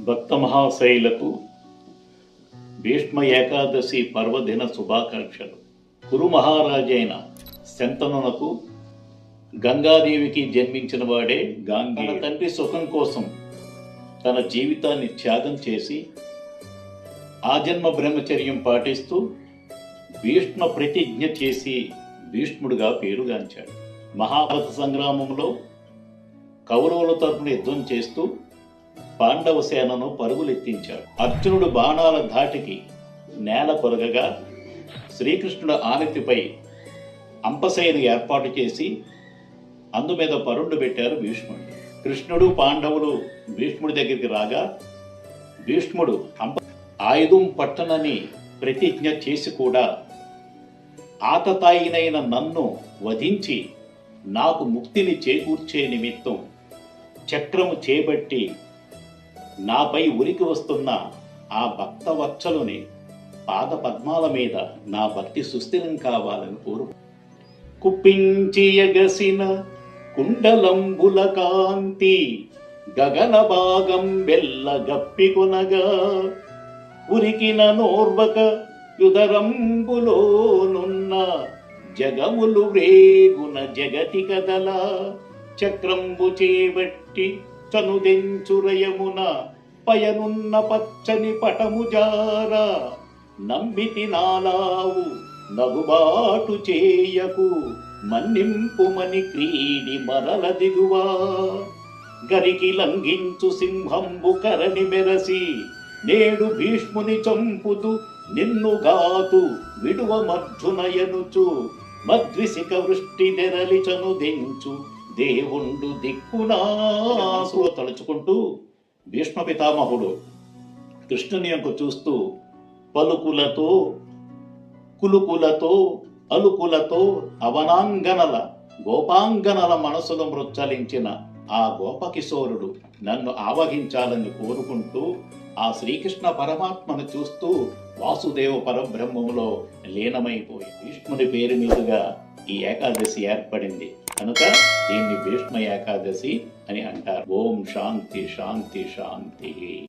భక్త మహాశైలకు భీష్మ ఏకాదశి పర్వదిన శుభాకాంక్షలు. కురు మహారాజైన శంతనునకు గంగాదేవికి జన్మించిన వాడే గాంగీ. తన తండ్రి సుఖం కోసం తన జీవితాన్ని త్యాగం చేసి ఆజన్మ బ్రహ్మచర్యం పాటిస్తూ భీష్మ ప్రతిజ్ఞ చేసి భీష్ముడిగా పేరుగాంచాడు. మహాభారత సంగ్రామంలో కౌరవుల తరపున యుద్ధం చేస్తూ పాండవ సేనను పరుగులెత్తించాడు. అర్జునుడు బాణాల ధాటికి నేల కొరగగా శ్రీకృష్ణుడు ఆనతిపై అంపశయ్యను ఏర్పాటు చేసి అందుమీద పరుండు పెట్టారు భీష్ముడు. కృష్ణుడు పాండవులు భీష్ముడి దగ్గరికి రాగా భీష్ముడు ఆయుధం పట్టనని ప్రతిజ్ఞ చేసి కూడా ఆతతాయినైన నన్ను వధించి నాకు ముక్తిని చేకూర్చే నిమిత్తం చక్రము చేపట్టి నాపై ఉరికి వస్తున్న ఆ భక్తవత్సలుని పాద పద్మాల మీద నా భక్తి సుస్థిరం కావాలని కోరు. కుప్పించి ఎగసిన కుండలంబుల కాంతి గగన భాగం వెల్ల గప్పికొనగా ఉరికిన నోర్వక యుదరంబులోనున్న జగములు వ్రేగున జగతి కదల చక్రంబు చేబట్టి చనుదెంచురయమున పయనున్న పచ్చని పటము జార నంబితి నాలావు నగుబాటు చేయకు మన్నింపుమని క్రీడి మరల దిగువా గరికి లంఘించు సింహంబు కరణి మెరసి నేడు భీష్ముని చంపుతు నిన్ను గాతు విడువ మర్జునయనుచు మద్విసిక వృష్టి నెరలి చనుదెంచు దేవుండు దిక్కునాసు తలుచుకుంటూ భీష్మ పితామహుడు కృష్ణుని యొక్క చూస్తూ పలుకులతో కులుకులతో అలుకులతో అవనాంగనల గోపాంగనల మనసును మృచ్చలించిన ఆ గోపకిశోరుడు నన్ను ఆవహించాలని కోరుకుంటూ ఆ శ్రీకృష్ణ పరమాత్మను చూస్తూ వాసుదేవ పరబ్రహ్మములో లీనమైపోయి భీష్ముని పేరు మీదుగా ఈ ఏకాదశి ఏర్పడింది కనుక దీన్ని భీష్మ ఏకాదశి అని అంటారు. ఓం శాంతి శాంతి శాంతి.